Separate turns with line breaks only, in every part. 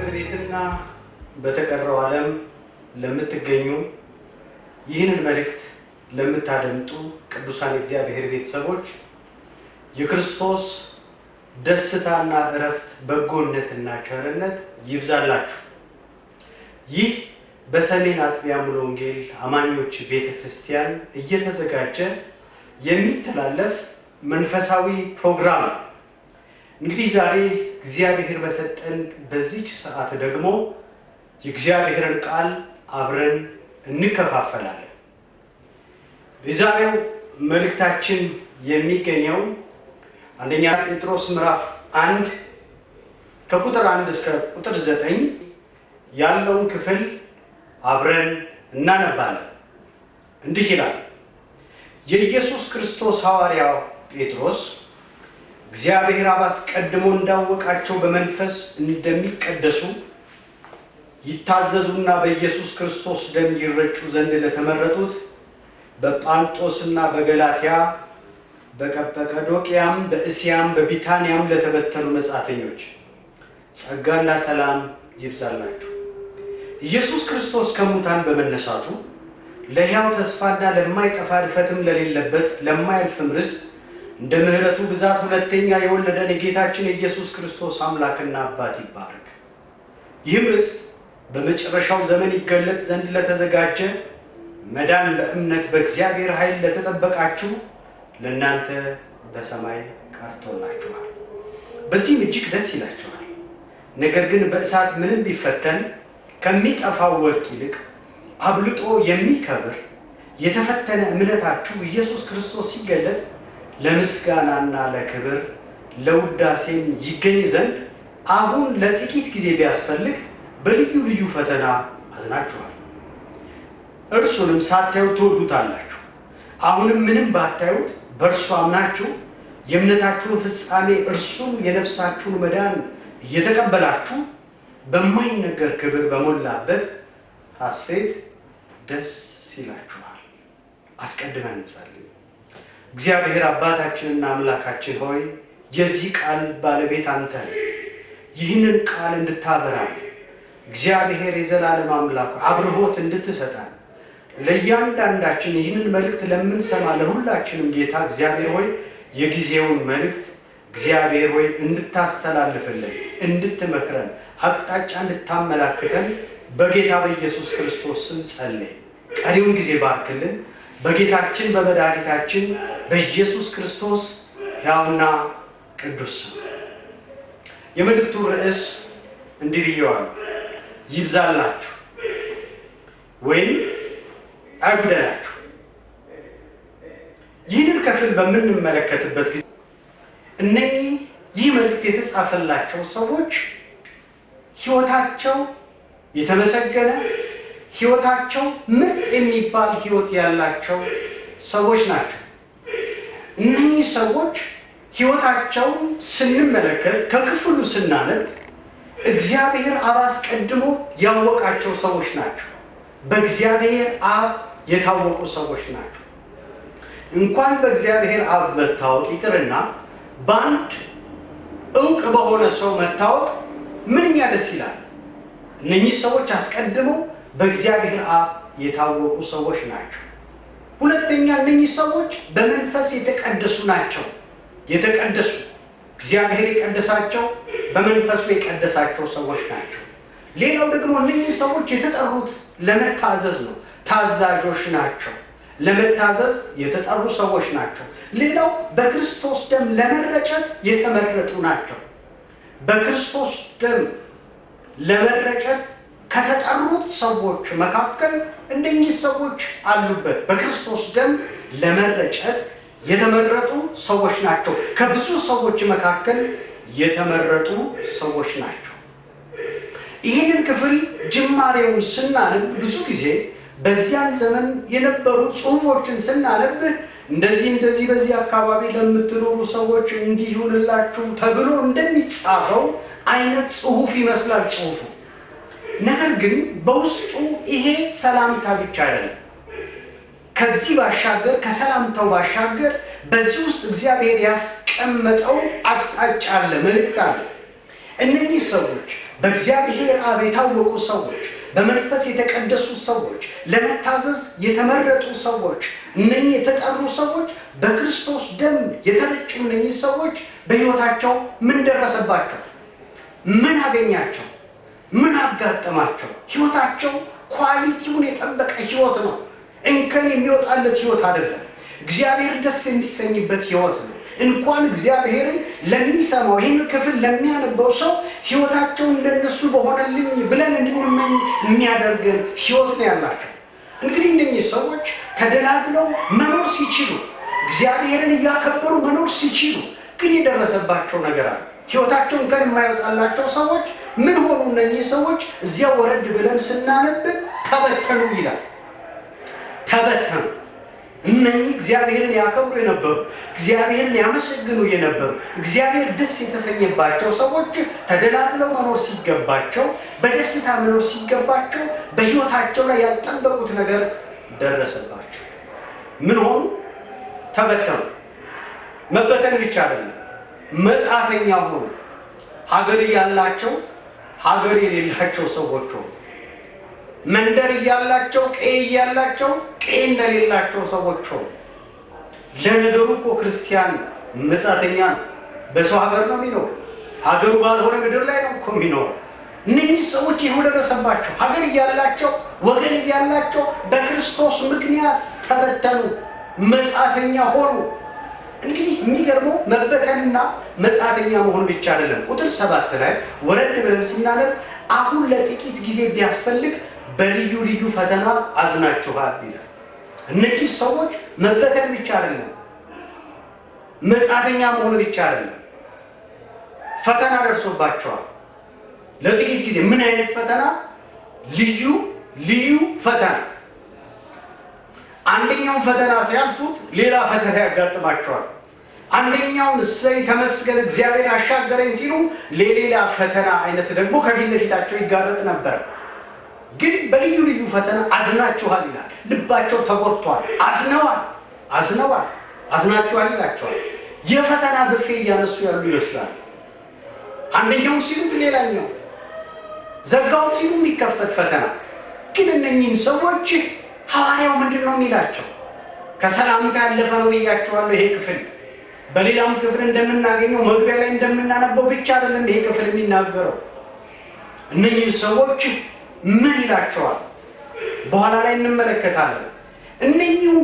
በአገር ቤትና በተቀረው ዓለም ለምትገኙ ይህንን መልእክት ለምታደምጡ ቅዱሳን እግዚአብሔር ቤተሰቦች የክርስቶስ ደስታና እረፍት በጎነትና ቸርነት ይብዛላችሁ። ይህ በሰሜን አጥቢያ ሙሉ ወንጌል አማኞች ቤተክርስቲያን እየተዘጋጀ የሚተላለፍ መንፈሳዊ ፕሮግራም ነው። እንግዲህ ዛሬ እግዚአብሔር በሰጠን በዚህ ሰዓት ደግሞ የእግዚአብሔርን ቃል አብረን እንከፋፈላለን። በዛሬው መልእክታችን የሚገኘው አንደኛ ጴጥሮስ ምዕራፍ 1 ከቁጥር 1 እስከ ቁጥር 9 ያለውን ክፍል አብረን እናነባለን። እንዲህ ይላል። የኢየሱስ ክርስቶስ ሐዋርያው ጴጥሮስ እግዚአብሔር አብ አስቀድሞ እንዳወቃቸው በመንፈስ እንደሚቀደሱ ይታዘዙና በኢየሱስ ክርስቶስ ደም ይረጩ ዘንድ ለተመረጡት በጳንጦስና በገላትያ በቀጰዶቅያም በእስያም በቢታንያም ለተበተኑ መጻተኞች ጸጋና ሰላም ይብዛላችሁ። ኢየሱስ ክርስቶስ ከሙታን በመነሳቱ ለሕያው ተስፋና ለማይጠፋ እድፈትም ለሌለበት ለማያልፍም ርስት እንደ ምሕረቱ ብዛት ሁለተኛ የወለደን የጌታችን የኢየሱስ ክርስቶስ አምላክና አባት ይባረክ። ይህም ርስት በመጨረሻው ዘመን ይገለጥ ዘንድ ለተዘጋጀ መዳን በእምነት በእግዚአብሔር ኃይል ለተጠበቃችሁ ለእናንተ በሰማይ ቀርቶላችኋል። በዚህም እጅግ ደስ ይላችኋል። ነገር ግን በእሳት ምንም ቢፈተን ከሚጠፋው ወርቅ ይልቅ አብልጦ የሚከብር የተፈተነ እምነታችሁ ኢየሱስ ክርስቶስ ሲገለጥ ለምስጋናና ለክብር ለውዳሴም ይገኝ ዘንድ አሁን ለጥቂት ጊዜ ቢያስፈልግ በልዩ ልዩ ፈተና አዝናችኋል። እርሱንም ሳታዩት ትወዱታላችሁ። አሁንም ምንም ባታዩት በእርሱ አምናችሁ የእምነታችሁን ፍጻሜ እርሱም የነፍሳችሁን መዳን እየተቀበላችሁ በማይነገር ክብር በሞላበት ሐሴት ደስ ይላችኋል። አስቀድመን እንጸልይ። እግዚአብሔር አባታችንና አምላካችን ሆይ የዚህ ቃል ባለቤት አንተ ነህ። ይህንን ቃል እንድታበራል እግዚአብሔር የዘላለም አምላክ አብርሆት እንድትሰጣን ለእያንዳንዳችን ይህንን መልእክት ለምንሰማ ለሁላችንም ጌታ እግዚአብሔር ሆይ የጊዜውን መልእክት እግዚአብሔር ሆይ እንድታስተላልፍልን እንድትመክረን አቅጣጫ እንድታመላክተን በጌታ በኢየሱስ ክርስቶስ ስም ጸልይ። ቀሪውን ጊዜ ባርክልን በጌታችን በመድኃኒታችን በኢየሱስ ክርስቶስ ሕያውና ቅዱስ ስም። የመልእክቱ ርዕስ እንዲህ ብየዋለሁ፣ ይብዛላችሁ ወይም አይጉደላችሁ። ይህንን ክፍል በምንመለከትበት ጊዜ እነዚህ ይህ መልእክት የተጻፈላቸው ሰዎች ሕይወታቸው የተመሰገነ ሕይወታቸው ምርጥ የሚባል ሕይወት ያላቸው ሰዎች ናቸው። እነዚህ ሰዎች ሕይወታቸውን ስንመለከት ከክፍሉ ስናነብ እግዚአብሔር አብ አስቀድሞ ያወቃቸው ሰዎች ናቸው። በእግዚአብሔር አብ የታወቁ ሰዎች ናቸው። እንኳን በእግዚአብሔር አብ መታወቅ ይቅርና በአንድ ዕውቅ በሆነ ሰው መታወቅ ምንኛ ደስ ይላል። እነዚህ ሰዎች አስቀድመው በእግዚአብሔር አብ የታወቁ ሰዎች ናቸው። ሁለተኛ እነዚህ ሰዎች በመንፈስ የተቀደሱ ናቸው። የተቀደሱ እግዚአብሔር የቀደሳቸው በመንፈሱ የቀደሳቸው ሰዎች ናቸው። ሌላው ደግሞ እነዚህ ሰዎች የተጠሩት ለመታዘዝ ነው። ታዛዦች ናቸው። ለመታዘዝ የተጠሩ ሰዎች ናቸው። ሌላው በክርስቶስ ደም ለመረጨት የተመረጡ ናቸው። በክርስቶስ ደም ለመረጨት ከተጠሩት ሰዎች መካከል እነዚህ ሰዎች አሉበት። በክርስቶስ ደም ለመረጨት የተመረጡ ሰዎች ናቸው። ከብዙ ሰዎች መካከል የተመረጡ ሰዎች ናቸው። ይህንን ክፍል ጅማሬውን ስናነብ ብዙ ጊዜ በዚያን ዘመን የነበሩ ጽሑፎችን ስናነብ እንደዚህ በዚህ አካባቢ ለምትኖሩ ሰዎች እንዲሆንላችሁ ተብሎ እንደሚጻፈው አይነት ጽሑፍ ይመስላል ጽሑፉ። ነገር ግን በውስጡ ይሄ ሰላምታ ብቻ አይደለም። ከዚህ ባሻገር ከሰላምታው ባሻገር በዚህ ውስጥ እግዚአብሔር ያስቀመጠው አቅጣጫ አለ፣ መልእክት አለ። እነዚህ ሰዎች በእግዚአብሔር አብ የታወቁ ሰዎች፣ በመንፈስ የተቀደሱ ሰዎች፣ ለመታዘዝ የተመረጡ ሰዎች፣ እነኚህ የተጠሩ ሰዎች በክርስቶስ ደም የተረጩ እነኚህ ሰዎች በሕይወታቸው ምን ደረሰባቸው? ምን አገኛቸው? ምን አጋጠማቸው? ሕይወታቸው ኳሊቲውን የጠበቀ ሕይወት ነው። እንከን የሚወጣለት ሕይወት አይደለም። እግዚአብሔር ደስ የሚሰኝበት ሕይወት ነው። እንኳን እግዚአብሔርን ለሚሰማው ይህን ክፍል ለሚያነበው ሰው ሕይወታቸው እንደነሱ በሆነልኝ ብለን እንድንመኝ የሚያደርገን ሕይወት ነው ያላቸው። እንግዲህ እነኚህ ሰዎች ተደላድለው መኖር ሲችሉ፣ እግዚአብሔርን እያከበሩ መኖር ሲችሉ ግን የደረሰባቸው ነገር አለ። ሕይወታቸውን እንከን የማይወጣላቸው ሰዎች ምን ሆኑ? እነኚህ ሰዎች እዚያ ወረድ ብለን ስናነብ ተበተኑ ይላል። ተበተኑ። እነኚህ እግዚአብሔርን ያከብሩ የነበሩ፣ እግዚአብሔርን ያመሰግኑ የነበሩ፣ እግዚአብሔር ደስ የተሰኘባቸው ሰዎች ተደላድለው መኖር ሲገባቸው፣ በደስታ መኖር ሲገባቸው በሕይወታቸው ላይ ያልጠበቁት ነገር ደረሰባቸው። ምን ሆኑ? ተበተኑ። መበተን ብቻ አይደለም፣ መጻተኛ ሆኑ። ሀገር ያላቸው ሀገር የሌላቸው ሰዎች ሆኑ። መንደር ያላቸው ቀይ ያላቸው ቀይ እንደሌላቸው ሰዎች ሆኑ። ለነገሩ እኮ ክርስቲያን መጻተኛ ነው። በሰው ሀገር ነው የሚኖር። ሀገሩ ባልሆነ ምድር ላይ ነው እኮ የሚኖር። እነዚህ ሰዎች ይሁን ደረሰባቸው። ሀገር ያላቸው ወገን ያላቸው በክርስቶስ ምክንያት ተበተኑ፣ መጻተኛ ሆኑ። እንግዲህ የሚገርመው መበተንና መጻተኛ መሆን ብቻ አይደለም። ቁጥር 7 ላይ ወረድ ብለን ስናነብ አሁን ለጥቂት ጊዜ ቢያስፈልግ በልዩ ልዩ ፈተና አዝናችኋል ይላል። እነዚህ ሰዎች መበተን ብቻ አይደለም፣ መጻተኛ መሆን ብቻ አይደለም፣ ፈተና ደርሶባቸዋል ለጥቂት ጊዜ። ምን አይነት ፈተና? ልዩ ልዩ ፈተና። አንደኛውን ፈተና ሲያልፉት ሌላ ፈተና ያጋጥማቸዋል። አንደኛውን እሰይ ተመስገን እግዚአብሔር አሻገረኝ ሲሉ ለሌላ ፈተና አይነት ደግሞ ከፊት ለፊታቸው ይጋረጥ ነበር። ግን በልዩ ልዩ ፈተና አዝናችኋል ይላል። ልባቸው ተጎድቷል፣ አዝነዋል፣ አዝናችኋል ይላቸዋል። የፈተና ብፌ እያነሱ ያሉ ይመስላል። አንደኛውን ሲሉት ሌላኛው፣ ዘጋው ሲሉ የሚከፈት ፈተና። ግን እነኚህም ሰዎች ሐዋርያው ምንድን ነው የሚላቸው? ከሰላምታ ያለፈ ነው ብያቸዋለሁ። ይሄ ክፍል በሌላም ክፍል እንደምናገኘው መግቢያ ላይ እንደምናነበው ብቻ አይደለም ይሄ ክፍል የሚናገረው። እነኚህም ሰዎች ምን ይላቸዋል? በኋላ ላይ እንመለከታለን። እነኚሁ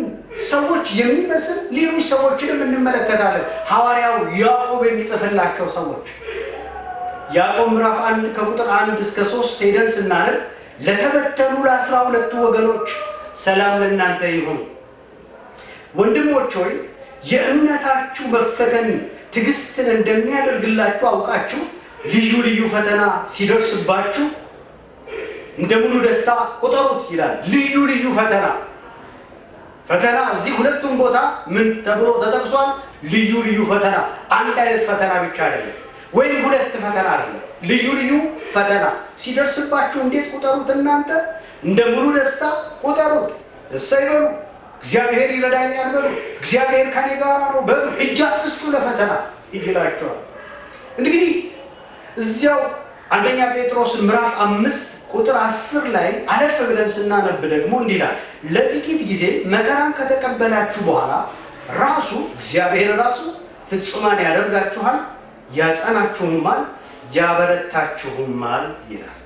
ሰዎች የሚመስል ሌሎች ሰዎችንም እንመለከታለን። ሐዋርያው ያዕቆብ የሚጽፍላቸው ሰዎች ያዕቆብ ምዕራፍ 1 ከቁጥር 1 እስከ 3 ሄደን ስናነብ ለተበተኑ ለ12 ወገኖች ሰላም ለእናንተ ይሁን። ወንድሞች ሆይ የእምነታችሁ መፈተን ትዕግስትን እንደሚያደርግላችሁ አውቃችሁ ልዩ ልዩ ፈተና ሲደርስባችሁ እንደ ሙሉ ደስታ ቁጠሩት ይላል። ልዩ ልዩ ፈተና እዚህ ሁለቱም ቦታ ምን ተብሎ ተጠቅሷል? ልዩ ልዩ ፈተና። አንድ አይነት ፈተና ብቻ አይደለም፣ ወይም ሁለት ፈተና አይደለም። ልዩ ልዩ ፈተና ሲደርስባችሁ እንዴት ቁጠሩት? እናንተ እንደ ሙሉ ደስታ ቁጠሩት። እሰይ በሉ፣ እግዚአብሔር ይረዳኛል በሉ፣ እግዚአብሔር ከኔ ጋር ነው በሉ፣ እጅ አትስጡ ለፈተና ይላቸዋል። እንግዲህ እዚያው አንደኛ ጴጥሮስ ምዕራፍ 5 ቁጥር 10 ላይ አለፍ ብለን ስናነብ ደግሞ እንዲህ ይላል፣ ለጥቂት ጊዜ መከራን ከተቀበላችሁ በኋላ ራሱ እግዚአብሔር ራሱ ፍጹማን ያደርጋችኋል፣ ያጸናችሁማል፣ ያበረታችሁማል ይላል።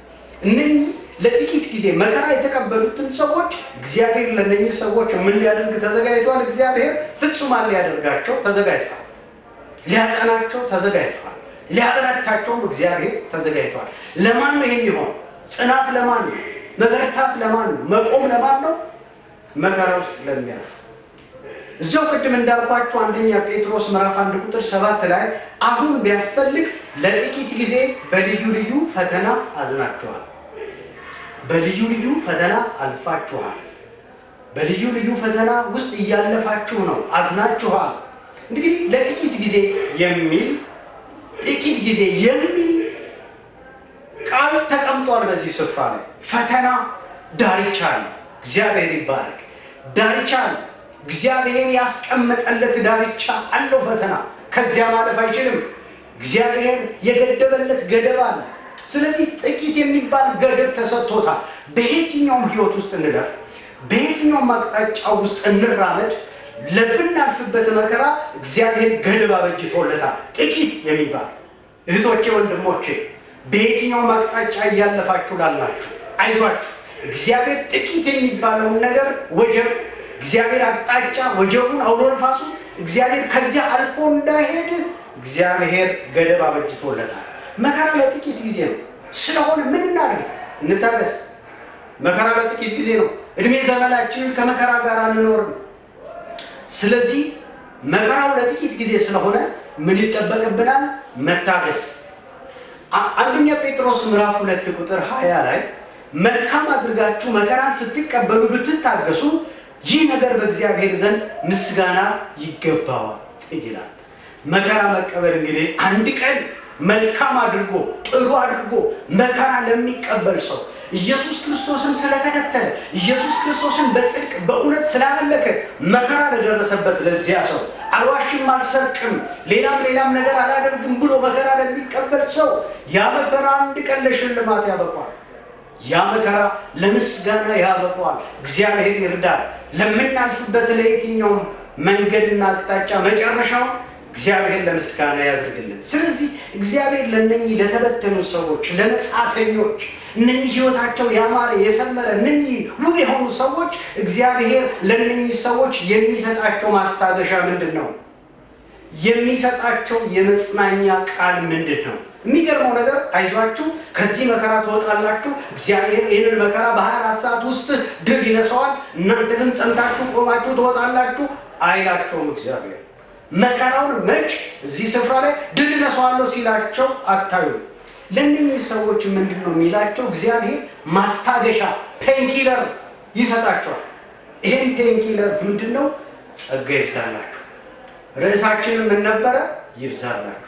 እነኚህ ለጥቂት ጊዜ መከራ የተቀበሉትን ሰዎች እግዚአብሔር ለነኚህ ሰዎች ምን ሊያደርግ ተዘጋጅቷል? እግዚአብሔር ፍጹማን ሊያደርጋቸው ተዘጋጅቷል፣ ሊያጸናቸው ተዘጋጅቷል፣ ሊያበረታቸውም እግዚአብሔር ተዘጋጅቷል። ለማን ነው የሚሆነው? ጽናት ለማን ነው? መበረታት ለማን ነው? መቆም ለማን ነው? መከራ ውስጥ ለሚያልፍ። እዚያው ቅድም እንዳልኳችሁ አንደኛ ጴጥሮስ ምዕራፍ 1 ቁጥር 7 ላይ አሁን ቢያስፈልግ ለጥቂት ጊዜ በልዩ ልዩ ፈተና አዝናችኋል፣ በልዩ ልዩ ፈተና አልፋችኋል፣ በልዩ ልዩ ፈተና ውስጥ እያለፋችሁ ነው፣ አዝናችኋል። እንግዲህ ለጥቂት ጊዜ የሚል ጥቂት ጊዜ የሚል ቃል ተቀምጧል በዚህ ስፍራ ላይ። ፈተና ዳርቻ ነው። እግዚአብሔር ይባረክ። ዳርቻ ነው። እግዚአብሔር ያስቀመጠለት ዳርቻ አለው። ፈተና ከዚያ ማለፍ አይችልም። እግዚአብሔር የገደበለት ገደብ አለ። ስለዚህ ጥቂት የሚባል ገደብ ተሰጥቶታል። በየትኛውም ህይወት ውስጥ እንለፍ፣ በየትኛውም አቅጣጫ ውስጥ እንራመድ፣ ለብናልፍበት መከራ እግዚአብሔር ገደብ አበጅቶለታል። ጥቂት የሚባል እህቶቼ፣ ወንድሞቼ በየትኛውም አቅጣጫ እያለፋችሁ ላላችሁ አይዟችሁ። እግዚአብሔር ጥቂት የሚባለውን ነገር ወጀብ፣ እግዚአብሔር አቅጣጫ ወጀቡን፣ አውሎ ነፋሱ እግዚአብሔር ከዚያ አልፎ እንዳይሄድ እግዚአብሔር ገደብ አበጅቶለታል። መከራ ለጥቂት ጊዜ ነው። ስለሆነ ምን እናድርግ? እንታገስ። መከራ ለጥቂት ጊዜ ነው። እድሜ ዘመናችንን ከመከራ ጋር አንኖርም። ስለዚህ መከራው ለጥቂት ጊዜ ስለሆነ ምን ይጠበቅብናል? መታገስ። አንደኛ ጴጥሮስ ምዕራፍ 2 ቁጥር 20 ላይ መልካም አድርጋችሁ መከራን ስትቀበሉ ብትታገሱ ይህ ነገር በእግዚአብሔር ዘንድ ምስጋና ይገባዋል ይላል። መከራ መቀበል እንግዲህ አንድ ቀን መልካም አድርጎ ጥሩ አድርጎ መከራ ለሚቀበል ሰው ኢየሱስ ክርስቶስን ስለተከተለ ኢየሱስ ክርስቶስን በጽድቅ በእውነት ስላመለከ መከራ ለደረሰበት ለዚያ ሰው አልዋሽም፣ አልሰርቅም፣ ሌላም ነገር አላደርግም ብሎ መከራ ለሚቀበል ሰው ያ መከራ አንድ ቀን ለሽልማት ያበቃዋል። ያ መከራ ለምስጋና ያበቃዋል። እግዚአብሔር ይርዳል። ለምናልፍበት ለየትኛውም መንገድና አቅጣጫ መጨረሻው እግዚአብሔር ለምስጋና ያድርግልን። ስለዚህ እግዚአብሔር ለነኚህ ለተበተኑ ሰዎች፣ ለመጻተኞች፣ እነኚህ ህይወታቸው ያማረ የሰመረ እነኚህ ውብ የሆኑ ሰዎች እግዚአብሔር ለነኚህ ሰዎች የሚሰጣቸው ማስታገሻ ምንድን ነው? የሚሰጣቸው የመጽናኛ ቃል ምንድን ነው? የሚገርመው ነገር አይዟችሁ ከዚህ መከራ ትወጣላችሁ፣ እግዚአብሔር ይህንን መከራ በ24 ሰዓት ውስጥ ድል ይነሳዋል፣ እናንተ ግን ጸንታችሁ ቆማችሁ ትወጣላችሁ አይላቸውም። እግዚአብሔር መከራውን መች እዚህ ስፍራ ላይ ድል ይነሳዋለሁ ሲላቸው አታዩ። ለእነኚህ ሰዎች ምንድን ነው የሚላቸው? እግዚአብሔር ማስታገሻ ፔንኪለር ይሰጣቸዋል። ይህን ፔንኪለር ምንድን ነው? ጸጋ ይብዛላችሁ። ርዕሳችንን ምን ነበረ? ይብዛላችሁ።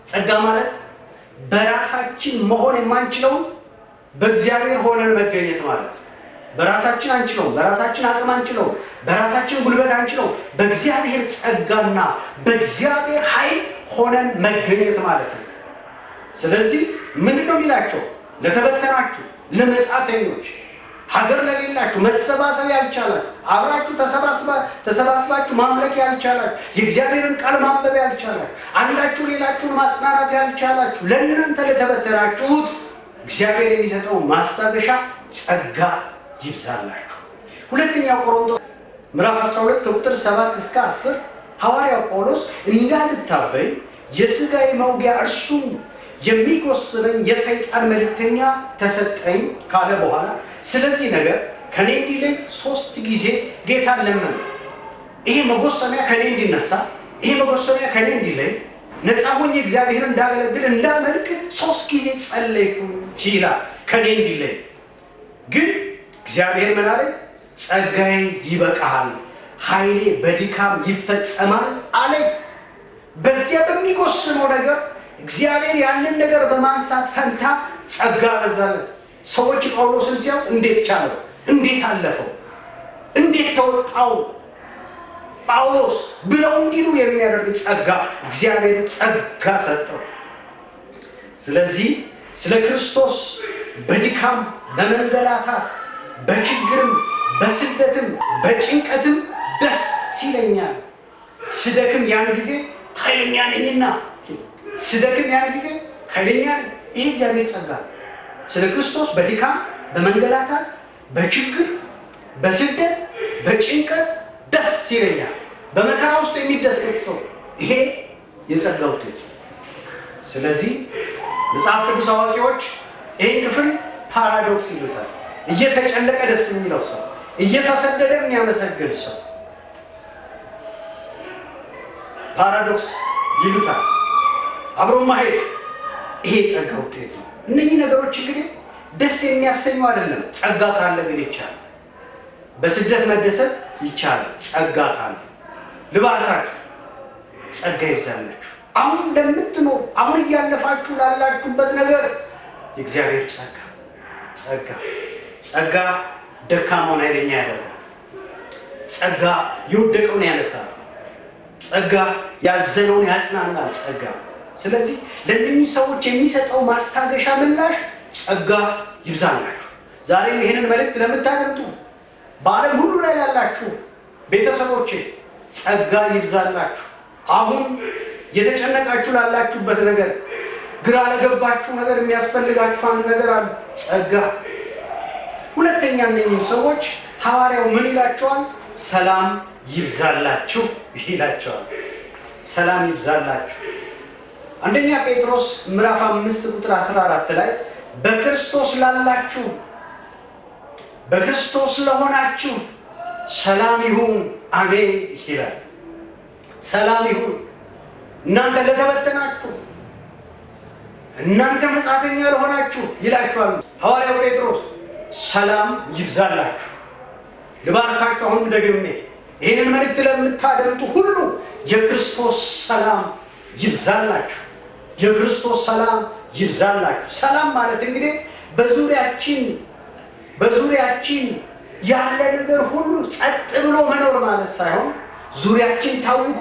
ጸጋ ማለት በራሳችን መሆን የማንችለውን በእግዚአብሔር ሆነን መገኘት ማለት ነው። በራሳችን አንችለውም፣ በራሳችን አቅም አንችለውም፣ በራሳችን ጉልበት አንችለውም። በእግዚአብሔር ጸጋና በእግዚአብሔር ኃይል ሆነን መገኘት ማለት ነው። ስለዚህ ምንድን ነው የሚላቸው? ለተበተናችሁ፣ ለመጻተኞች፣ ሀገር ለሌላችሁ፣ መሰባሰብ ያልቻላችሁ፣ አብራችሁ ተሰባስባችሁ ማምለክ ያልቻላችሁ፣ የእግዚአብሔርን ቃል ማንበብ ያልቻላችሁ፣ አንዳችሁ ሌላችሁን ማጽናናት ያልቻላችሁ፣ ለእናንተ ለተበተናችሁት እግዚአብሔር የሚሰጠው ማስታገሻ ጸጋ ይብዛላችሁ። ሁለተኛ ቆሮንቶስ ምዕራፍ 12 ከቁጥር 7 እስከ 10 ሐዋርያው ጳውሎስ እንዳልታበይ የሥጋዬ መውጊያ እርሱም የሚጎስመኝ የሰይጣን መልእክተኛ ተሰጠኝ ካለ በኋላ ስለዚህ ነገር ከኔ እንዲለይ 3 ጊዜ ጌታን ለመነ። ይሄ መጎሰሚያ ከኔ እንዲነሳ፣ ይሄ መጎሰሚያ ከኔ እንዲለይ፣ ነፃ ሆኜ እግዚአብሔርን እንዳገለግል እንዳመልክ 3 ጊዜ ጸለይኩ ይላል። ከኔ እንዲለይ ግን እግዚአብሔር ምን አለ? ጸጋዬ ይበቃሃል፣ ኃይሌ በድካም ይፈጸማል አለ። በዚያ በሚጎስመው ነገር እግዚአብሔር ያንን ነገር በማንሳት ፈንታ ጸጋ በዛለት። ሰዎች ጳውሎስን ሲያው እንዴት ቻለው? እንዴት አለፈው? እንዴት ተወጣው ጳውሎስ ብለው እንዲሉ የሚያደርግ ጸጋ እግዚአብሔር ጸጋ ሰጠው። ስለዚህ ስለ ክርስቶስ በድካም በመንገላታት በችግርም በስደትም በጭንቀትም ደስ ይለኛል። ስደክም ያን ጊዜ ኃይለኛ ነኝና፣ ስደክም ያን ጊዜ ኃይለኛ ነኝ። ይሄ እግዚአብሔር ጸጋ። ስለ ክርስቶስ በድካም በመንገላታት በችግር በስደት በጭንቀት ደስ ይለኛል። በመከራ ውስጥ የሚደሰት ሰው ይሄ የጸጋ ውጤት። ስለዚህ መጽሐፍ ቅዱስ አዋቂዎች ይሄን ክፍል ፓራዶክስ ይሉታል። እየተጨነቀ ደስ የሚለው ሰው፣ እየተሰደደ የሚያመሰግን ሰው ፓራዶክስ ይሉታል። አብሮ ማሄድ ይሄ ጸጋ ውጤት ነው። እነዚህ ነገሮች እንግዲህ ደስ የሚያሰኙ አይደለም። ጸጋ ካለ ግን ይቻላል። በስደት መደሰት ይቻላል ጸጋ ካለ። ልባርካችሁ፣ ጸጋ ይብዛላችሁ። አሁን እንደምትኖር አሁን እያለፋችሁ ላላችሁበት ነገር የእግዚአብሔር ጸጋ ደካማውን ኃይለኛ ያደርጋል። ጸጋ የወደቀውን ያነሳል። ጸጋ ያዘነውን ያጽናናል። ጸጋ ስለዚህ ለእነኚህ ሰዎች የሚሰጠው ማስታገሻ ምላሽ ጸጋ ይብዛላችሁ። ዛሬ ይሄንን መልእክት ለምታደምጡ በዓለም ሁሉ ላይ ያላችሁ ቤተሰቦቼ ጸጋ ይብዛላችሁ። አሁን የተጨነቃችሁ ላላችሁበት ነገር፣ ግራ ለገባችሁ ነገር የሚያስፈልጋችሁ አንድ ነገር አለ፣ ጸጋ። ሁለተኛ እነኚህ ሰዎች ሐዋርያው ምን ይላቸዋል? ሰላም ይብዛላችሁ ይላቸዋል። ሰላም ይብዛላችሁ። አንደኛ ጴጥሮስ ምዕራፍ 5 ቁጥር 14 ላይ በክርስቶስ ላላችሁ በክርስቶስ ለሆናችሁ ሰላም ይሁን አሜን ይላል። ሰላም ይሁን። እናንተ ለተበተናችሁ፣ እናንተ መጻተኛ ለሆናችሁ ይላችኋል ሐዋርያው ጴጥሮስ። ሰላም ይብዛላችሁ። ልባርካችሁ። አሁን ደግሜ ይህንን መልእክት ለምታደምጡ ሁሉ የክርስቶስ ሰላም ይብዛላችሁ። የክርስቶስ ሰላም ይብዛላችሁ። ሰላም ማለት እንግዲህ በዙሪያችን ያለ ነገር ሁሉ ጸጥ ብሎ መኖር ማለት ሳይሆን ዙሪያችን ታውቆ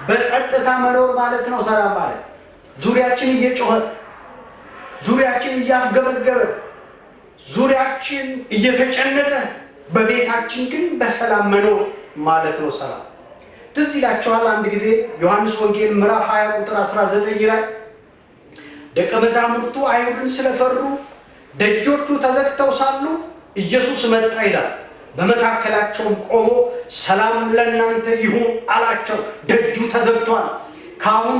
በጸጥታ መኖር ማለት ነው። ሰላም ማለት ዙሪያችን እየጮኸ፣ ዙሪያችን እያፍገበገበ፣ ዙሪያችን እየተጨነቀ በቤታችን ግን በሰላም መኖር ማለት ነው ሰላም። ትዝ ይላችኋል አንድ ጊዜ ዮሐንስ ወንጌል ምዕራፍ 20 ቁጥር 19 ላይ ደቀ መዛሙርቱ አይሁድን ስለፈሩ ደጆቹ ተዘግተው ሳሉ ኢየሱስ መጣ ይላል። በመካከላቸውም ቆሞ ሰላም ለእናንተ ይሁን አላቸው። ደጁ ተዘግቷል። ካሁን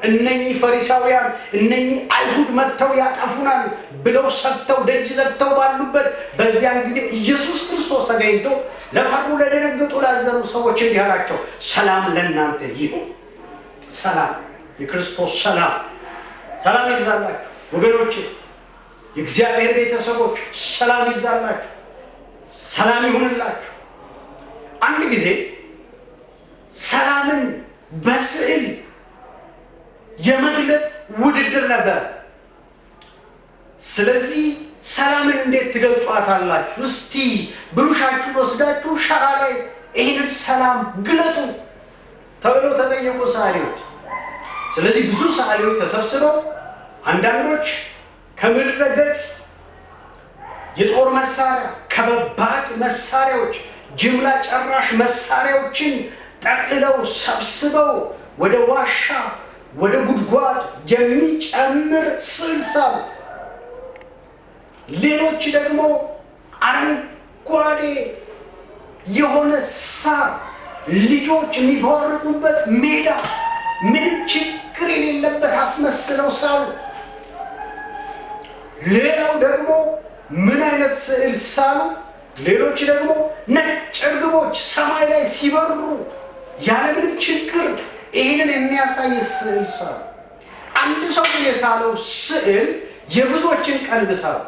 እነኚህ ፈሪሳውያን እነኚህ አይሁድ መጥተው ያጠፉናል ብለው ሰጥተው ደጅ ዘግተው ባሉበት በዚያን ጊዜ ኢየሱስ ክርስቶስ ተገኝቶ ለፈሩ፣ ለደነገጡ፣ ላዘኑ ሰዎች እንዲህ አላቸው፣ ሰላም ለእናንተ ይሁን። ሰላም፣ የክርስቶስ ሰላም። ሰላም ይብዛላችሁ ወገኖቼ፣ የእግዚአብሔር ቤተሰቦች ሰላም ይብዛላችሁ፣ ሰላም ይሁንላችሁ። አንድ ጊዜ ሰላምን በስዕል የመግለጥ ውድድር ነበር። ስለዚህ ሰላምን እንዴት ትገልጧታላችሁ? እስቲ ብሩሻችሁን ወስዳችሁ ሸራ ላይ ይህንን ሰላም ግለጡ ተብለው ተጠየቁ ሰዓሊዎች። ስለዚህ ብዙ ሰዓሊዎች ተሰብስበው አንዳንዶች ከምድረ ገጽ የጦር መሳሪያ፣ ከባድ መሳሪያዎች፣ ጅምላ ጨራሽ መሳሪያዎችን ጠቅልለው ሰብስበው ወደ ዋሻ ወደ ጉድጓድ የሚጨምር ስዕል ሳሉ፣ ሌሎች ደግሞ አረንጓዴ የሆነ ሳር ልጆች የሚቦርቁበት ሜዳ ምንም ችግር የሌለበት አስመስለው ሳሉ። ሌላው ደግሞ ምን አይነት ስዕል ሳሉ? ሌሎች ደግሞ ነጭ እርግቦች ሰማይ ላይ ሲበሩ ያለምንም ችግር ይህንን የሚያሳይ ስዕል ሳሉ። አንድ ሰው የሳለው ስዕል የብዙዎችን ቀልብ ሳሉ።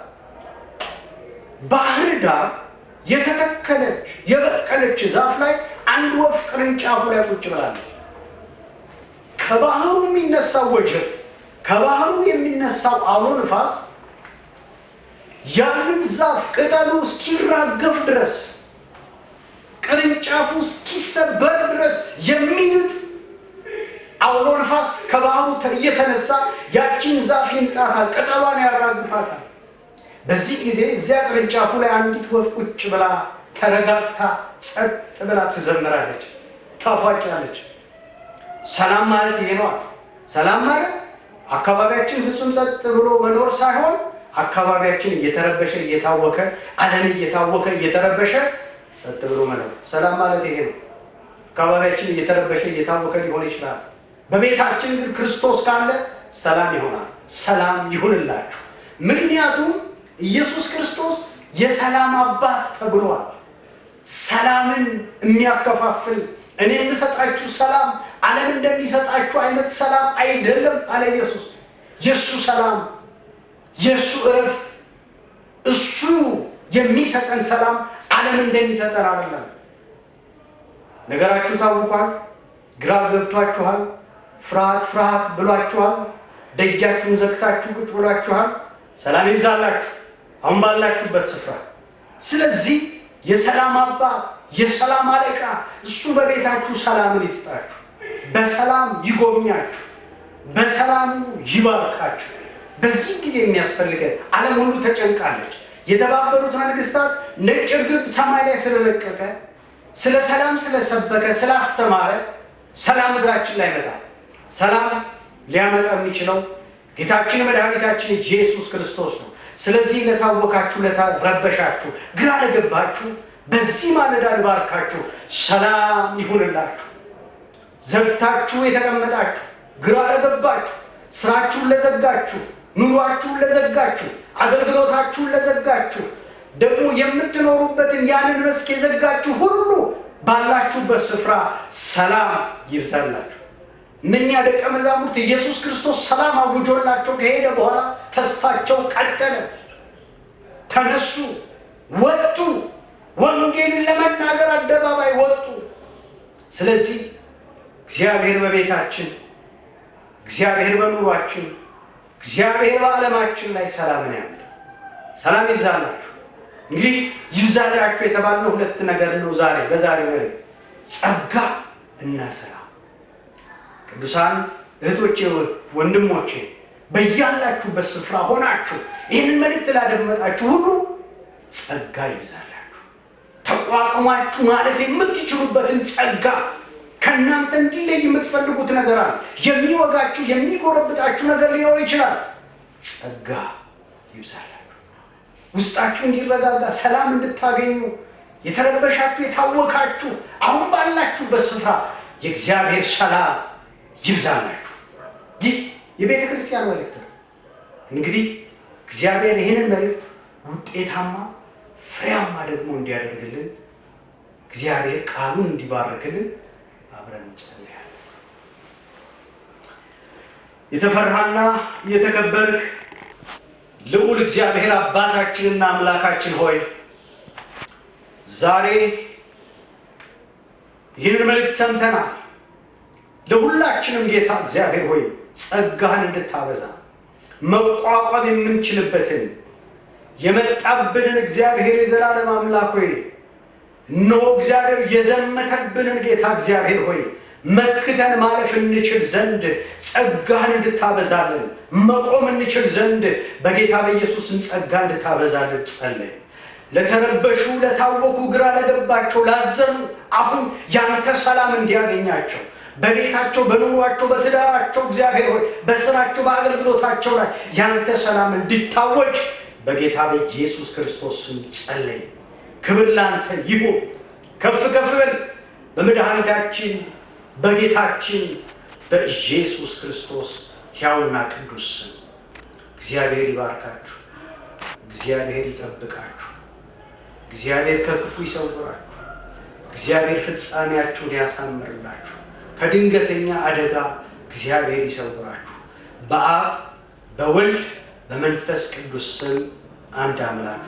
ባህር ዳር የተተከለች የበቀለች ዛፍ ላይ አንድ ወፍ ቅርንጫፉ ላይ ቁጭ ብላለች። ከባህሩ የሚነሳው ወጀብ፣ ከባህሩ የሚነሳው አውሎ ንፋስ ያንን ዛፍ ቅጠሉ እስኪራገፍ ድረስ፣ ቅርንጫፉ እስኪሰበር ድረስ የሚንጥ አውሎ ንፋስ ከባህሩ እየተነሳ ያችን ዛፍ ይንጣታል፣ ቅጠሏን ያራግፋታል። በዚህ ጊዜ እዚያ ቅርንጫፉ ላይ አንዲት ወፍ ቁጭ ብላ ተረጋግታ ጸጥ ብላ ትዘምራለች፣ ታፏጫለች። ሰላም ማለት ይሄ ነው። ሰላም ማለት አካባቢያችን ፍጹም ጸጥ ብሎ መኖር ሳይሆን አካባቢያችን እየተረበሸ እየታወከ፣ ዓለም እየታወከ እየተረበሸ ጸጥ ብሎ መኖር። ሰላም ማለት ይሄ ነው። አካባቢያችን እየተረበሸ እየታወከ ሊሆን ይችላል። በቤታችን ግን ክርስቶስ ካለ ሰላም ይሆናል። ሰላም ይሁንላችሁ። ምክንያቱም ኢየሱስ ክርስቶስ የሰላም አባት ተብሏል። ሰላምን የሚያከፋፍል እኔ የምሰጣችሁ ሰላም ዓለም እንደሚሰጣችሁ አይነት ሰላም አይደለም አለ ኢየሱስ። የእሱ ሰላም፣ የእሱ እረፍት፣ እሱ የሚሰጠን ሰላም ዓለም እንደሚሰጠን አይደለም። ነገራችሁ ታውቋል፣ ግራ ገብቷችኋል፣ ፍርሃት ብሏችኋል፣ ደጃችሁን ዘግታችሁ ቁጭ ብሏችኋል። ሰላም ይብዛላችሁ አሁን ባላችሁበት ስፍራ። ስለዚህ የሰላም አባት፣ የሰላም አለቃ እሱ በቤታችሁ ሰላምን ይስጣችሁ፣ በሰላም ይጎብኛችሁ፣ በሰላሙ ይባርካችሁ። በዚህ ጊዜ የሚያስፈልገን ዓለም ሁሉ ተጨንቃለች። የተባበሩት መንግስታት ነጭ ርግብ ሰማይ ላይ ስለለቀቀ ስለ ሰላም ስለሰበከ ስላስተማረ ሰላም ምድራችን ላይ መጣ። ሰላም ሊያመጣ የሚችለው ጌታችን መድኃኒታችን ኢየሱስ ክርስቶስ ነው። ስለዚህ ለታወካችሁ፣ ለተረበሻችሁ፣ ግራ ለገባችሁ በዚህ ማለዳ ልባርካችሁ። ሰላም ይሁንላችሁ። ዘግታችሁ የተቀመጣችሁ፣ ግራ ለገባችሁ፣ ስራችሁን ለዘጋችሁ፣ ኑሯችሁን ለዘጋችሁ፣ አገልግሎታችሁን ለዘጋችሁ፣ ደግሞ የምትኖሩበትን ያንን መስክ የዘጋችሁ ሁሉ ባላችሁበት ስፍራ ሰላም ይብዛላችሁ። እነኛ ደቀ መዛሙርት ኢየሱስ ክርስቶስ ሰላም አውጆላቸው ከሄደ በኋላ ተስፋቸው ቀጠለ። ተነሱ፣ ወጡ፣ ወንጌልን ለመናገር አደባባይ ወጡ። ስለዚህ እግዚአብሔር በቤታችን፣ እግዚአብሔር በኑሯችን፣ እግዚአብሔር በዓለማችን ላይ ሰላምን ያምጣ። ሰላም ይብዛላችሁ። እንግዲህ ይብዛላችሁ የተባለው ሁለት ነገር ነው። በዛሬ መልእክት ጸጋ እና ሰላም። ቅዱሳን እህቶቼ፣ ወንድሞቼ በያላችሁበት ስፍራ ሆናችሁ ይህንን መልእክት ላደመጣችሁ ሁሉ ጸጋ ይብዛላችሁ። ተቋቁማችሁ ማለፍ የምትችሉበትን ጸጋ፣ ከእናንተ እንዲለይ የምትፈልጉት ነገር አለ። የሚወጋችሁ የሚጎረብጣችሁ ነገር ሊኖር ይችላል። ጸጋ ይብዛላችሁ። ውስጣችሁ እንዲረጋጋ፣ ሰላም እንድታገኙ፣ የተረበሻችሁ የታወካችሁ አሁን ባላችሁበት ስፍራ የእግዚአብሔር ሰላም ይብዛላችሁ። ይህ የቤተ ክርስቲያን መልእክት ነው። እንግዲህ እግዚአብሔር ይህንን መልእክት ውጤታማ ፍሬያማ ደግሞ እንዲያደርግልን፣ እግዚአብሔር ቃሉን እንዲባርክልን አብረን እንጸልያለን። የተፈራህና የተከበርህ ልዑል እግዚአብሔር አባታችንና አምላካችን ሆይ ዛሬ ይህንን መልእክት ሰምተናል። ለሁላችንም ጌታ እግዚአብሔር ሆይ ጸጋህን እንድታበዛ መቋቋም የምንችልበትን የመጣብንን እግዚአብሔር የዘላለም አምላክ ሆይ እነሆ እግዚአብሔር የዘመተብንን ጌታ እግዚአብሔር ሆይ መክተን ማለፍ እንችል ዘንድ ጸጋህን እንድታበዛልን፣ መቆም እንችል ዘንድ በጌታ በኢየሱስም ጸጋ እንድታበዛልን ጸለይ። ለተረበሹ፣ ለታወኩ፣ ግራ ለገባቸው፣ ላዘኑ አሁን ያንተ ሰላም እንዲያገኛቸው በቤታቸው፣ በኑሯቸው፣ በትዳራቸው እግዚአብሔር ሆይ በስራቸው፣ በአገልግሎታቸው ላይ ያንተ ሰላም እንዲታወጅ በጌታ በኢየሱስ ክርስቶስ ስም ጸለይ። ክብር ላንተ ይሁን። ከፍ ከፍ በል በመድኃኒታችን በጌታችን በኢየሱስ ክርስቶስ ሕያውና ቅዱስ ስም። እግዚአብሔር ይባርካችሁ። እግዚአብሔር ይጠብቃችሁ። እግዚአብሔር ከክፉ ይሰውራችሁ። እግዚአብሔር ፍጻሜያችሁን ያሳምርላችሁ። ከድንገተኛ አደጋ እግዚአብሔር ይሰውራችሁ። በአብ በወልድ በመንፈስ ቅዱስ ስም አንድ አምላክ